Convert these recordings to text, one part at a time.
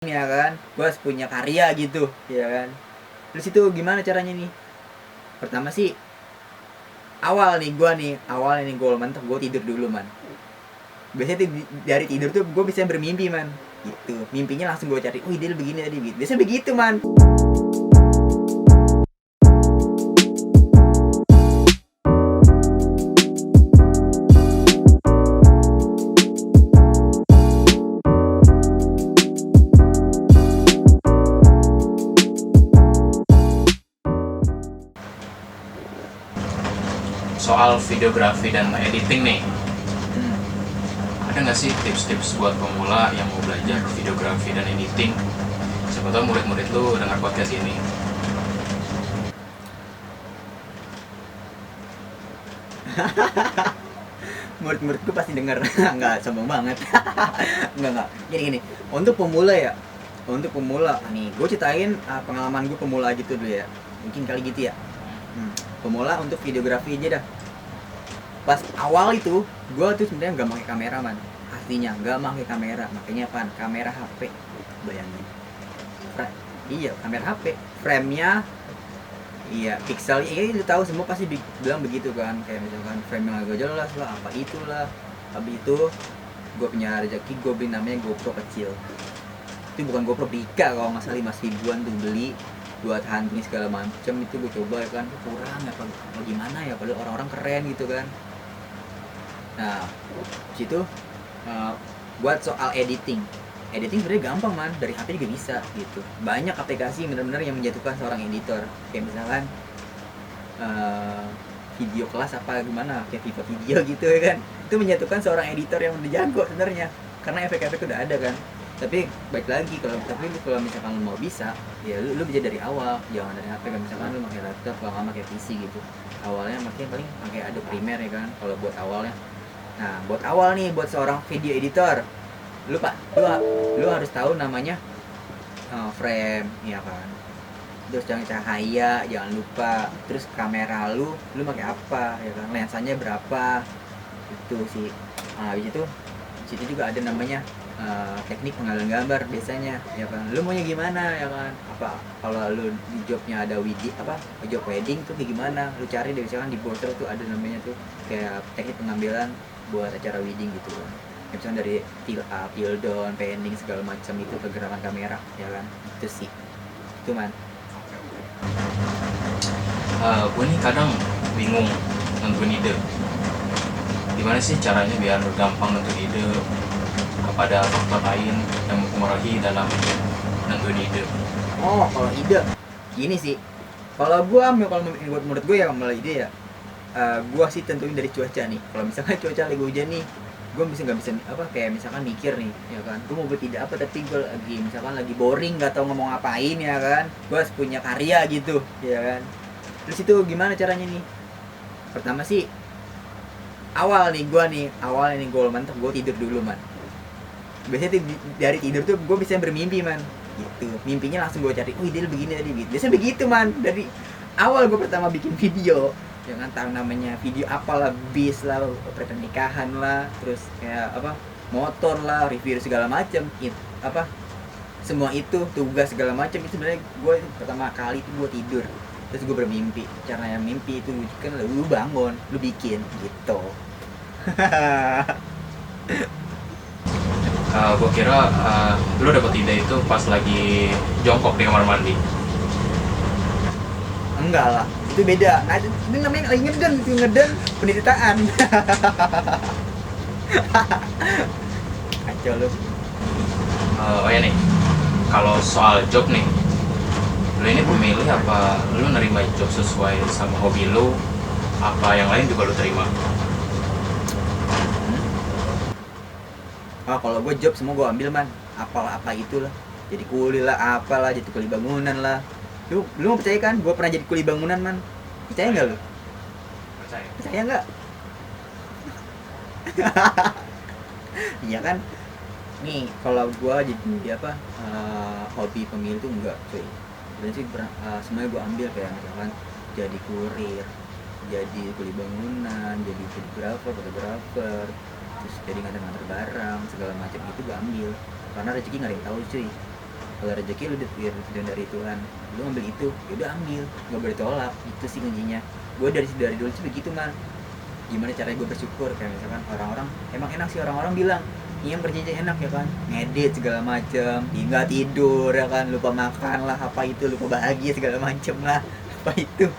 ya kan, gue harus punya karya gitu ya kan. Terus itu gimana caranya nih? Pertama sih awal nih gue mantep, gue tidur dulu man. Biasanya tuh dari tidur tuh gue bisa bermimpi man, gitu. Mimpinya langsung gue cari, wih dia begini tadi, biasanya begitu man. Soal videografi dan editing nih, Hmm. ada nggak sih tips-tips buat pemula yang mau belajar videografi dan editing? Siapa tahu murid-murid lu dengar podcast ini. Murid-muridku pasti denger. Nggak, sombong banget. Nggak. Gini. Untuk pemula nih, gue ceritain pengalaman gue pemula gitu dulu ya. Mungkin kali gitu ya. Pemula untuk videografi aja dah. Pas awal itu, gue tuh sebenarnya nggak pakai kamera man. Aslinya nggak pakai kamera. Makanya apa? Kamera HP. Bayangin. Iya, kamera HP. Frame-nya iya, pixel, iya lu tahu semua pasti bilang begitu kan, kayak misalkan frame yang agak jelas lah, apa itulah. Habis itu gue punya rezeki, gue beli namanya GoPro kecil. Itu bukan GoPro Pika kalau nggak salah, 5 ribuan tuh beli buat hunting segala macem. Itu gue coba ya kan, kurang apa gimana ya, padahal orang-orang keren gitu kan. Nah, situ buat soal editing sebenarnya gampang man, dari HP juga bisa gitu. Banyak aplikasi benar-benar yang menjatuhkan seorang editor, kayak misalkan video kelas apa gimana, kayak Viva Video gitu ya kan. Itu menjatuhkan seorang editor yang udah jago sebenarnya, karena efek-efek udah ada kan. Tapi baik lagi, kalau misalkan lu mau bisa ya lu bisa dari awal, jangan dari HP kan. Misalkan lu pakai laptop, kalau nggak pakai PC gitu, awalnya paling pakai Adobe Premiere ya kan kalau buat awalnya. Nah, buat awal nih, buat seorang video editor, lu harus tahu namanya frame ya kan. Terus jangan cahaya, jangan lupa. Terus kamera lu pakai apa ya kan, lensanya berapa, itu sih. Nah, habis itu situ juga ada namanya teknik pengalihan gambar biasanya ya kan. Lu maunya gimana ya kan, apa kalau lu di jobnya ada job wedding tuh kayak gimana, lu cari deh misalkan di browser tuh ada namanya tuh kayak teknik pengambilan buat acara wedding gitu kan. Ya, misalnya dari tilt up, tilt down, panning segala macam, itu pergerakan kamera ya kan. Itu sih, itu man. Gue nih kadang bingung nentuin ide. Gimana sih caranya biar gampang nentuin ide? Apa ada faktor lain yang mempengaruhi dalam nentuin ide? Oh, kalau ide gini sih, kalau buat menurut gue ya, mulai ide ya, gue sih tentuin dari cuaca nih. Kalau misalkan cuaca lagi hujan nih, gue nggak bisa apa, kayak misalkan mikir nih ya kan, gue mau buat ide apa tapi gue lagi boring, nggak tahu ngomong ngapain ya kan. Gue harus punya karya gitu ya kan. Terus itu gimana caranya nih? Pertama sih awalnya nih gue mantep, gue tidur dulu man. Biasanya tuh dari tidur tuh gue bisa bermimpi man, gitu. Mimpinya langsung gue cari, wih dia begini tadi, biasanya begitu man. Dari awal gue pertama bikin video, jangan tahu namanya video apalah, bis lah, pernikahan lah, terus kayak apa, motor lah, review segala macam, semua itu tugas segala macam. Itu sebenarnya gue pertama kali itu gue tidur, terus gue bermimpi. Caranya mimpi itu kan lu bangun, lu bikin gitu. Gue kira lu dapet ide itu pas lagi jongkok di kamar mandi. Enggak lah, itu beda. Nah, itu namanya lagi ngeden penderitaan. Kacau lu. Oh ya nih, kalau soal job nih, lu ini pemilih apa lu nerima job sesuai sama hobi lu, apa yang lain juga lu terima? Kalau gue job semua gue ambil man, apa itulah. Jadi kuli lah, apalah, jadi kuli bangunan lah. Lu mau percaya kan, gue pernah jadi kuli bangunan man. Percaya nggak lu? Percaya. Percaya nggak? Iya kan. Nih kalau gue jadi hobi pemilih tuh enggak cuy. Dan sih semuanya gue ambil, kayak misalkan jadi kurir, jadi kuli bangunan, jadi fotografer, terus jadi nganter barang segala macam, itu gue ambil karena rezeki nggak ada yang tahu cuy. Kalau rezeki lu dari Tuhan, lu ambil itu ya udah ambil, nggak boleh tolak. Itu sih kuncinya. Gue dari dulu sih begitu man. Gimana caranya gue bersyukur, kayak misalkan orang-orang emang enak sih, orang-orang bilang iya kerjanya enak ya kan, ngedit segala macem, hingga tidur ya kan, lupa makan lah apa itu, lupa bahagia segala macem lah apa itu.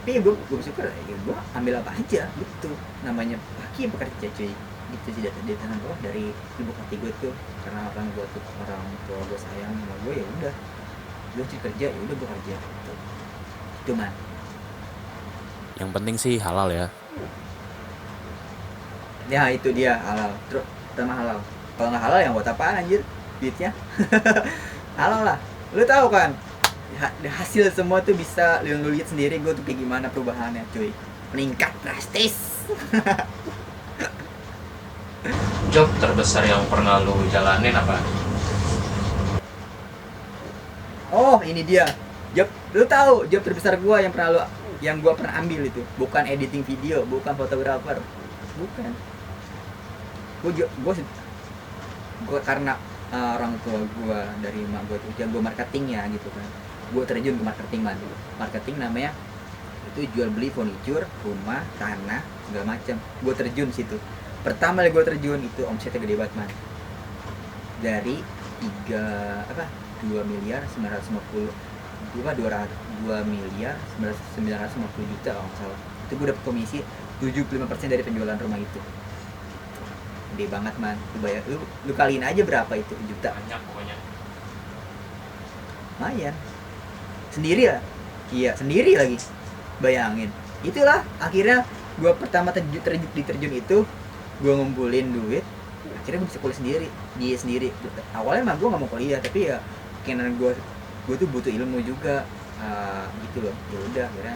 Tapi gue bersyukur ya, gue ambil apa aja gitu, namanya laki pekerja cuy. Gitu sih dari tanah bawah, dari lubuk hati gue tuh, karena orang gue tuh, orang tua gue sayang sama gue, ya udah gue sih kerja, ya udah gue kerja gitu. Itu man. Yang penting sih halal ya. Ya itu dia halal. Terus pertama halal. Kalau nggak halal yang buat apaan anjir duitnya? Halal lah. Lu tahu kan? Hasil semua tuh bisa lu lihat sendiri, gue tuh kayak gimana perubahannya cuy. Meningkat drastis. Job terbesar yang pernah lu jalanin apa? Oh ini dia. Job, lu tahu job terbesar gue yang gue pernah ambil itu bukan editing video, bukan fotografer, bukan. Gue karena orang tua gue dari mak gue tuh jago marketingnya gitu kan, gue terjun ke marketing man. Marketing namanya itu jual beli furniture, rumah, tanah, segala macam. Gue terjun situ. Pertama kali gue terjun itu omsetnya gede banget man. Dari 2 miliar 950 2 miliar 950 juta kalau nggak salah. Itu gue dapet komisi 75% dari penjualan rumah itu. Gede banget man. Lu kaliin aja berapa itu juta. Banyak pokoknya. Lumayan. Sendiri lah. Iya sendiri lagi. Bayangin. Itulah akhirnya gue pertama diterjun itu, gue ngumpulin duit. Akhirnya gue bisa kuliah sendiri. Dia sendiri. Awalnya mah gue nggak mau kuliah, tapi ya keinginan gue tuh butuh ilmu juga. Gitu loh. Ya udah akhirnya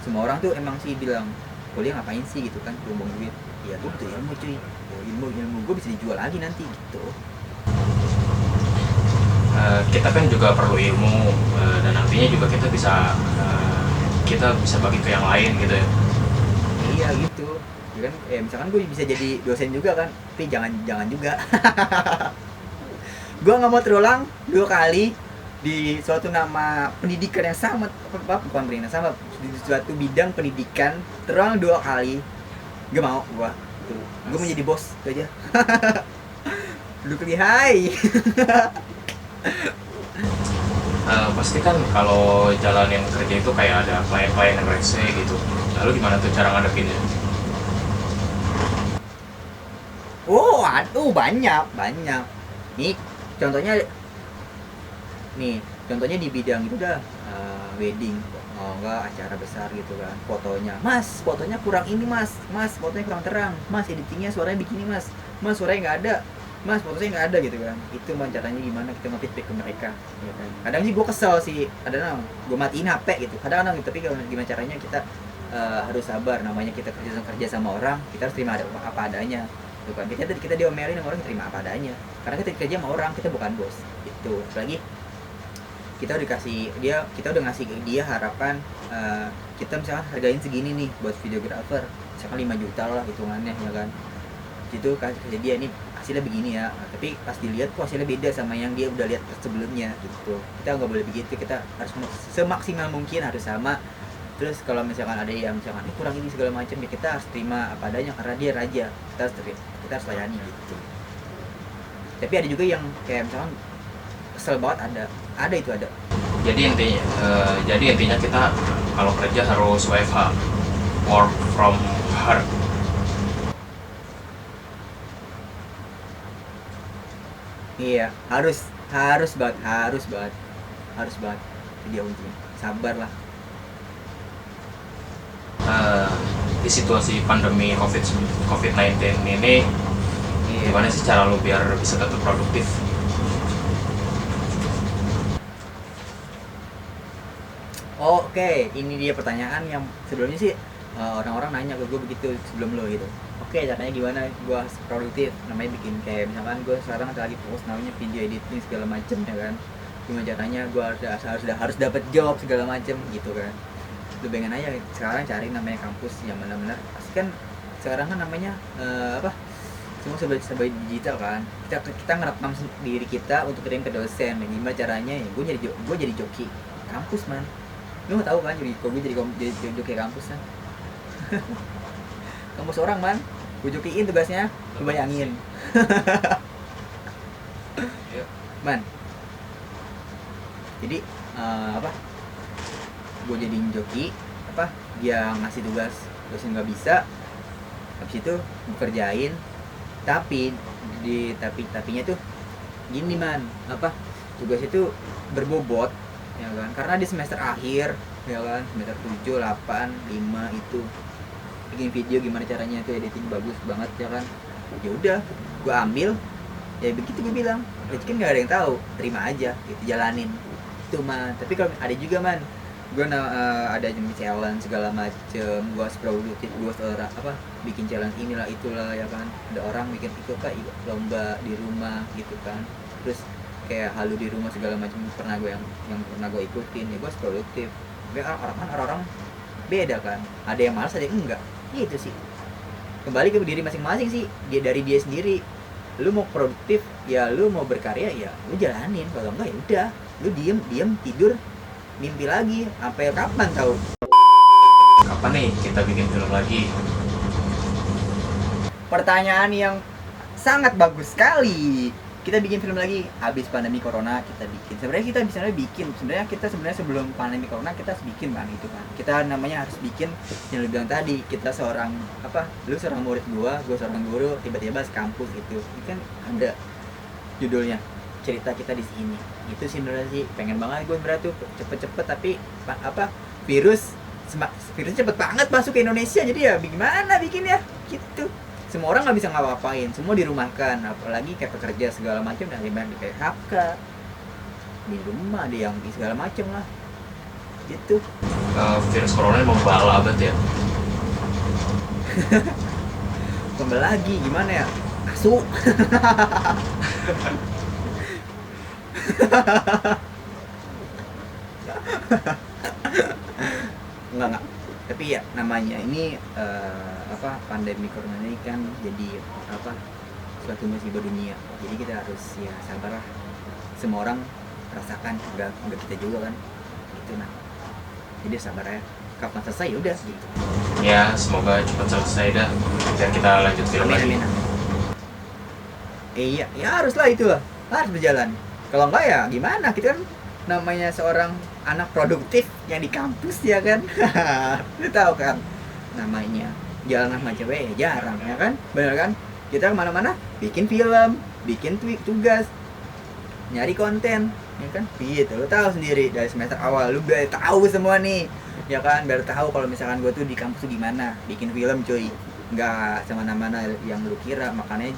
semua orang tuh emang sih bilang kuliah ngapain sih gitu kan, buang duit. Ya gue butuh ilmu cuy. Ilmu gue bisa dijual lagi nanti gitu. Kita kan juga perlu ilmu, dan nantinya juga kita bisa bagi ke yang lain gitu ya. Iya gitu ya kan, misalkan gue bisa jadi dosen juga kan, tapi jangan juga. Gue nggak mau terulang 2 kali di suatu nama pendidikan yang sama, bukan pendidikan sama, di suatu bidang pendidikan terulang 2 kali. Gak mau gue menjadi bos itu aja. Duduk lihai. Pasti kan kalau jalanin kerja itu kayak ada klien-klien yang rese gitu. Lalu gimana tuh cara ngadepinnya? Oh, aduh banyak. Nih, contohnya di bidang itu dah wedding, enggak acara besar gitu kan. Mas, fotonya kurang ini mas, fotonya kurang terang, mas editingnya suaranya begini mas, suaranya nggak ada, mas fotonya nggak ada gitu kan. Itu caranya gimana kita nge-feedback ke mereka ya kan. Kadang sih gue kesel sih, kadang gue matiin HP gitu, kadang gitu. Tapi kalau gimana caranya kita harus sabar, namanya kita kerja sama orang, kita harus terima apa adanya gitu kan. Kita diomelin sama orang, terima apa adanya, karena kita kerja sama orang, kita bukan bos gitu. Apalagi kita udah ngasih dia harapan, kita misalkan hargain segini nih buat videographer, misalkan 5 juta lah hitungannya ya kan. Gitu kan kerja dia ini hasilnya begini ya, tapi pas dilihat kok hasilnya beda sama yang dia udah lihat sebelumnya gitu. Kita nggak boleh begitu, kita harus semaksimal mungkin harus sama. Terus kalau misalkan ada yang misalkan kurang ini segala macam, ya kita harus terima apa adanya karena dia raja, kita harus layani gitu. Tapi ada juga yang kayak misalkan kesel banget, ada. Jadi intinya kita kalau kerja harus WFH, work from home. Iya, harus banget. Itu dia kuncinya. Sabar lah. Di situasi pandemi COVID-19 ini, gimana sih cara lu biar bisa tetap produktif? Oke, ini dia pertanyaan yang sebelumnya sih orang-orang nanya ke gue begitu sebelum lo gitu. Oke, caranya gimana gue produktif? Namanya bikin kayak misalkan gue sekarang lagi fokus namanya video editing segala macem ya kan. Gimana caranya gue harus dapat job segala macem gitu kan. Lu pengen aja sekarang cari namanya kampus yang benar-benar pasti kan. Sekarang kan namanya semua serba digital kan. Kita ngerekam diri kita untuk kirim ke dosen. Dan gimana caranya ya? Gue jadi joki kampus man. Lu nggak tahu kan? Jadi kalau gue jadi joki kampus kan. Kampus orang man. Gue jokiin tugasnya. Lu bayangin. Ya. Man. Jadi apa? Gue jadiin joki. Apa? Dia ngasih tugas dosen nggak bisa. Habis itu gue kerjain. Tapinya tuh gini man, apa tugas itu berbobot ya kan, karena di semester akhir ya kan, semester 7, 8, 5 itu bikin video gimana caranya itu editing bagus banget ya kan. Ya udah gue ambil ya begitu, gue bilang kan nggak ada yang tahu, terima aja gitu, jalanin itu man. Tapi kalau ada juga man, gue ada challenge segala macem, gue produktif, gue apa bikin challenge inilah itulah ya kan. Ada orang bikin itu apa lomba di rumah gitu kan, terus kayak halu di rumah segala macam pernah gue yang pernah gue ikutin ya. Gue produktif, tapi orang beda kan, ada yang malas ada yang enggak. Itu sih kembali ke diri masing-masing sih, dia dari dia sendiri. Lu mau produktif ya, lu mau berkarya ya lu jalanin, kalau enggak ya udah lu diem tidur mimpi lagi sampai kapan tahu. Kapan nih kita bikin film lagi? Pertanyaan yang sangat bagus sekali. Kita bikin film lagi habis pandemi corona, kita bikin. Sebenarnya kita sebelum pandemi corona kita harus bikin kan itu kan. Kita namanya harus bikin yang lu bilang tadi, kita seorang apa? Lu seorang murid gua seorang guru, tiba-tiba sekampus gitu. Ini kan ada judulnya, cerita kita di sini. Itu sih sebenarnya sih pengen banget gue sebenarnya tuh cepet-cepet, tapi apa virusnya cepet banget masuk ke Indonesia, jadi ya gimana bikinnya gitu. Semua orang nggak bisa ngapa-ngapain, semua dirumahkan, apalagi kayak pekerja segala macam, dan di PHK di rumah, ada yang di segala macam lah gitu. Virus corona emang bala banget ya. Kembali lagi gimana ya, asu. Enggak, tapi ya namanya ini apa pandemi corona ini kan jadi apa suatu musibah dunia, jadi kita harus ya sabarlah, semua orang rasakan, enggak kita juga kan gitu. Nah jadi sabar ya, kapan selesai udah gitu. Ya semoga cepat selesai dah biar kita lanjut film lagi. Amin. Iya ya haruslah, itulah harus berjalan. Kalau enggak ya gimana, kita kan namanya seorang anak produktif yang di kampus ya kan. Lu tahu kan namanya jalan sama cewek ya jarang ya kan, bener kan. Kita kemana-mana bikin film, bikin tugas, nyari konten ya kan gitu. Lu tahu sendiri dari semester awal lu udah tahu semua nih ya kan, biar tahu kalau misalkan gue tuh di kampus tuh gimana bikin film cuy, nggak semana-mana yang lu kira. Makanya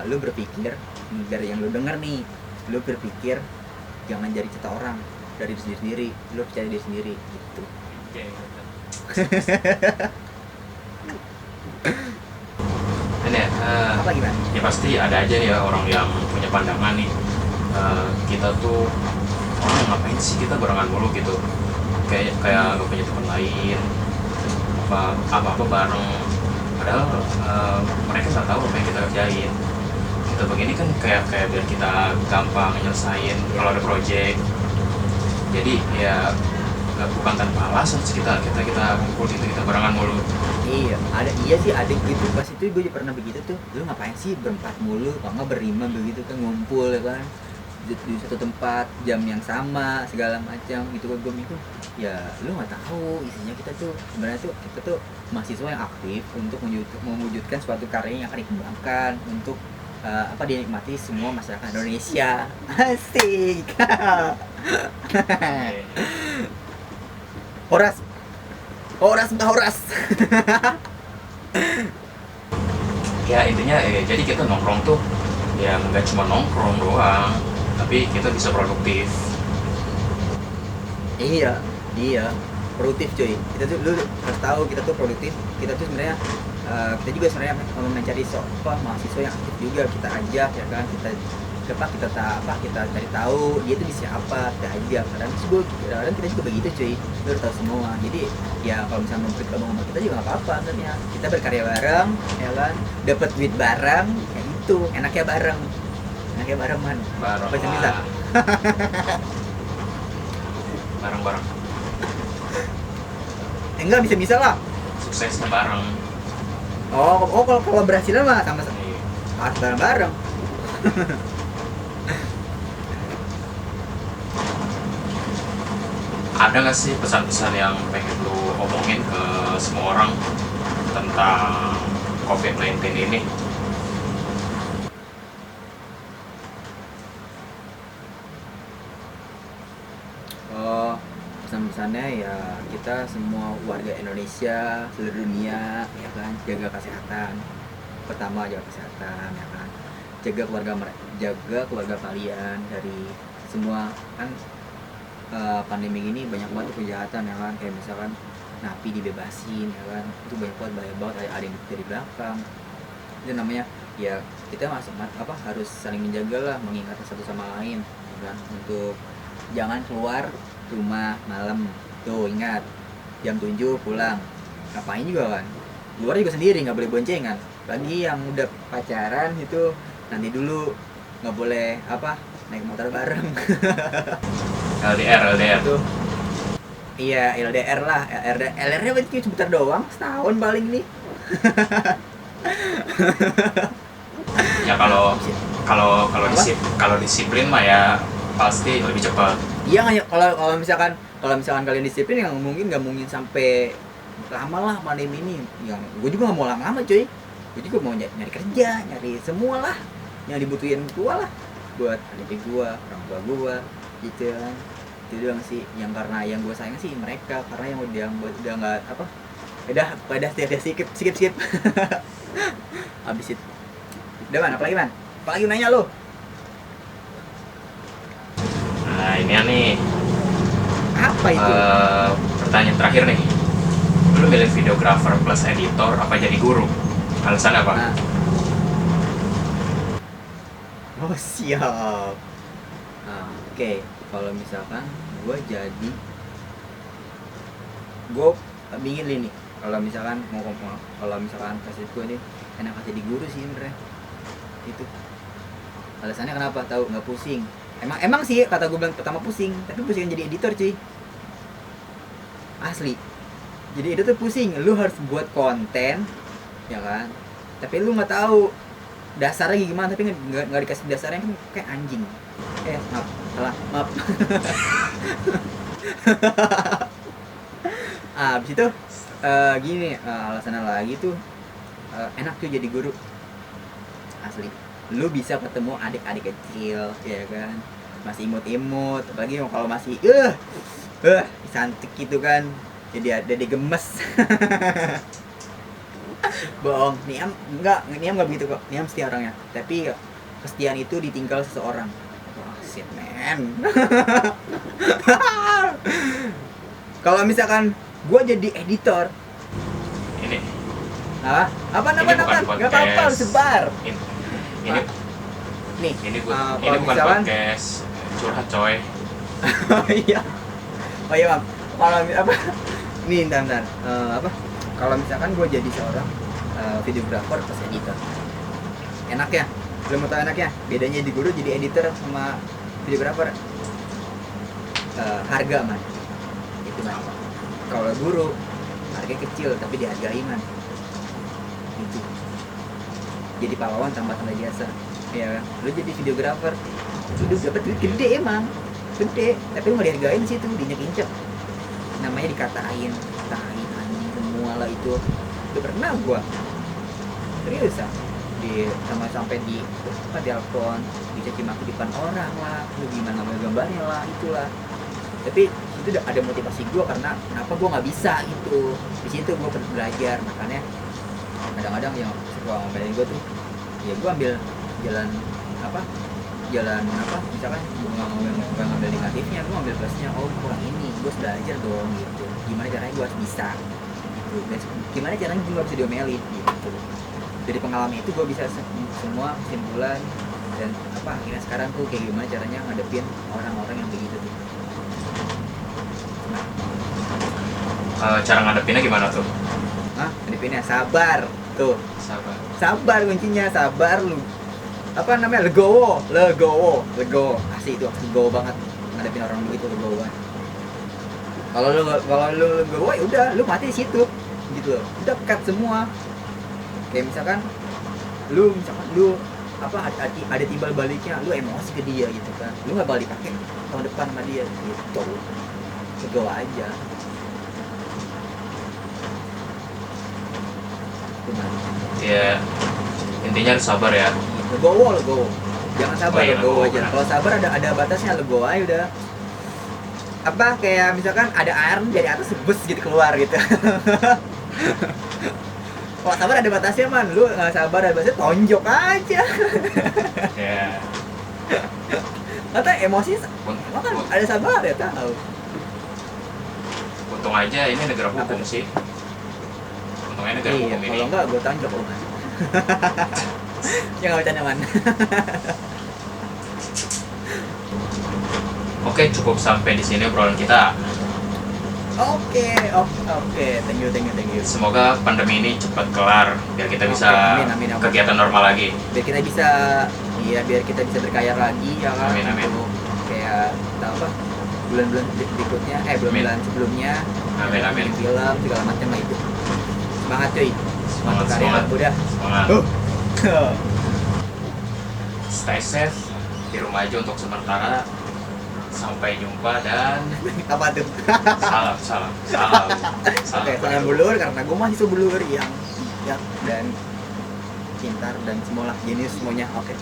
lu berpikir dari yang lu denger nih, lu berpikir jangan jadi cerita orang, dari diri sendiri, lu percaya diri sendiri gitu. Ini ya, Apa gimana? ya pasti ada aja ya orang yang punya pandangan nih, kita tuh orang ngapain sih kita barengan mulu gitu, kayak gak punya teman lain, apa bareng, padahal mereka nggak tahu apa yang kita kerjain. Kita begini kan kayak biar kita gampang nyelesain kalau ada project. Jadi ya bukan tanpa alasan sih kita kumpul gitu, kita barengan mulu. Iya sih ada gitu. Pas itu gue juga pernah begitu tuh, lu ngapain sih berempat mulu, kalau nggak berlima begitu kan, ngumpul ya kan di satu tempat, jam yang sama segala macam gitu kan. Gue mikir ya lu nggak tahu isinya kita tuh sebenarnya tuh kita tuh mahasiswa yang aktif untuk mewujudkan suatu karya yang akan dikembangkan untuk apa dinikmati semua masyarakat Indonesia. Asik. Horas. Ya intinya jadi kita nongkrong tuh ya nggak cuma nongkrong doang, tapi kita bisa produktif. Iya, produktif cuy. Kita tuh lu harus tahu kita tuh produktif. Kita tuh sebenarnya kita juga sebenarnya mencari mahasiswa yang aktif juga, kita ajak ya kan, kita kita cari tahu dia tuh di siapa, kita ajak. Kadang kita juga begitu cuy, lu harus tahu semua. Jadi ya kalau misalnya mau bergabung sama kita juga nggak apa-apa sebenarnya, kita berkarya bareng ya kan, dapat duit bareng, ya itu enaknya bareng man. Bareng Apa sih bisa? lah. Bareng-bareng. Enggak bisa lah. Suksesnya bareng. Oh kalau berhasilnya mah sama Iya. harus bareng-bareng. Ada nggak sih pesan-pesan yang pengen lu omongin ke semua orang tentang COVID-19 ini? Oh, pesan-pesannya ya kita semua warga Indonesia, seluruh dunia ya kan, jaga kesehatan. Pertama jaga kesehatan ya kan. Jaga keluarga kalian dari semua kan pandemi ini banyak banget tuh kejahatan ya kan, kayak misalkan napi dibebasin ya kan, itu banyak banget bahaya banget, ada yang dari belakang. Itu namanya ya kita harus saling menjaga lah, mengingatkan satu sama lain ya kan, untuk jangan keluar rumah malam. Tuh ingat, jam 7 pulang. Ngapain juga kan, keluar juga sendiri, nggak boleh boncengan. Bagi yang udah pacaran itu nanti dulu, nggak boleh naik motor bareng. LDR Tuh iya, LDR lah. LDR-nya berarti sebentar doang, setahun paling nih. ya. Kalau disiplin mah ya pasti lebih cepat. Iya nggak, kalau misalkan kalian disiplin, yang mungkin nggak mungkin sampai lama lah pandemi ini. Yang gue juga nggak mau lama-lama cuy, gue juga mau nyari kerja, nyari semua lah yang dibutuhin gue lah, buat adik gue, orang tua gue gitu kan. Itu doang sih, yang karena yang gue sayang sih mereka, karena yang udah nggak pada skip habis itu udah man, apalagi nanya lo. Nah ini nih Apa itu? pertanyaan terakhir nih, lu milih videographer plus editor apa jadi guru? Alasan apa? Nah. Oh siap. Oke. Kalau misalkan gue bingin nih, kalau misalkan kasih gue nih enak jadi guru sih sebenarnya. Itu alasannya kenapa tahu? Nggak pusing. Emang sih kata gue bilang pertama pusing, tapi pusing jadi editor cuy, asli. Jadi editor pusing, lu harus buat konten ya kan, tapi lu nggak tahu dasarnya gimana, tapi nggak dikasih dasarnya, kan kayak anjing. Maaf. Abis itu gini, alasannya lagi tuh enak tuh jadi guru, asli. Lu bisa ketemu adik-adik kecil ya kan, masih imut-imut, apalagi kalau masih cantik gitu kan, jadi ada gemes. Bohong, Niam nggak begitu kok. Niam setia orangnya, tapi kesetiaan itu ditinggal seseorang. Wah, shit man. Kalau misalkan gue jadi editor, Ini apa nggak apa-apa, sebar. Ini Nih, ini bukan misalkan, podcast curhat coy. oh iya Mam. Kalau nih bentar. Kalau misalkan gue jadi seorang videographer plus editor, enaknya, belum tahu enaknya, bedanya di guru jadi editor sama videographer, harga man, itu man. Kalau guru harga kecil tapi dihargai man, itu jadi pahlawan tanpa tanda jasa ya kan. Lu jadi videographer lu dapat duit gede, emang gede, tapi lu nggak dihargain sih, tuh diinjek-injek, namanya dikatain anjing semua lah. Itu udah pernah gua serius sampai di telepon, dicaci maki di depan orang lah, lu gimana ngambil gambarnya lah, itulah. Tapi itu udah ada motivasi gua, karena kenapa gua nggak bisa itu. Di situ gua belajar. Makanya kadang-kadang yang suka ngomelin gua tuh, ya gua ambil jalan misalkan gue ngambil negatifnya, gue ngambil plusnya. Oh, kurang ini, gue belajar dong gitu, gimana caranya gue harus bisa gitu, dan gimana caranya gue gak bisa diomelin gitu. Dari pengalaman itu gue bisa semua kesimpulan, dan apa akhirnya sekarang tuh kayak gimana caranya ngadepin orang-orang yang begitu tuh. Cara ngadepinnya gimana tuh? Ngadepinnya sabar tuh, Sabar. sabar kuncinya, sabar lu apa namanya, legowo asli itu legowo banget ngadepin orang begitu, legowo banget. Kalau lu legowo ya udah lu mati di situ gitu loh, udah cut semua. Kayak misalkan lu apa ada timbal baliknya, lu emosi ke dia gitu kan, lu nggak bakal dipakai tahun depan sama dia gitu, legowo aja. Ya intinya harus sabar ya. Legowo jangan sabar, iya, legowo legowo. aja. Kalau sabar ada batasnya, legowo aja udah. Apa kayak misalkan ada air dari atas sebes gitu keluar gitu. Kalau sabar ada batasnya man, lu nggak sabar ada batasnya tonjok aja. Ya. Atau emosi emang kan ada sabar ya tahu. Untung aja ini negara hukum sih. Untungnya negara Iya, hukum ini. kalau enggak gue tonjok lu man. Ya nggak bercanda man. Oke, cukup sampai di sini obrolan kita. Oke, thank you. Semoga pandemi ini cepat kelar biar kita Oke, bisa amin. kegiatan normal lagi. Biar kita bisa berkayar lagi ya kan. Amin. Untuk kayak apa bulan-bulan berikutnya, bulan-bulan sebelumnya. Amin. Bikin film segala macam lah itu. Semangat cuy. Semangat. Udah. Semangat. Stay safe di rumah aja untuk sementara. Sampai jumpa dan Apa tuh? salam. Oke, salam bulur karena gue masih sebulur yang bijak dan pintar dan semuanya jenis semuanya. Oke,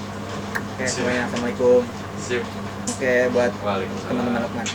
semuanya assalamualaikum. Sip. Oke, buat Waalaikumsalam. teman-teman Lokman.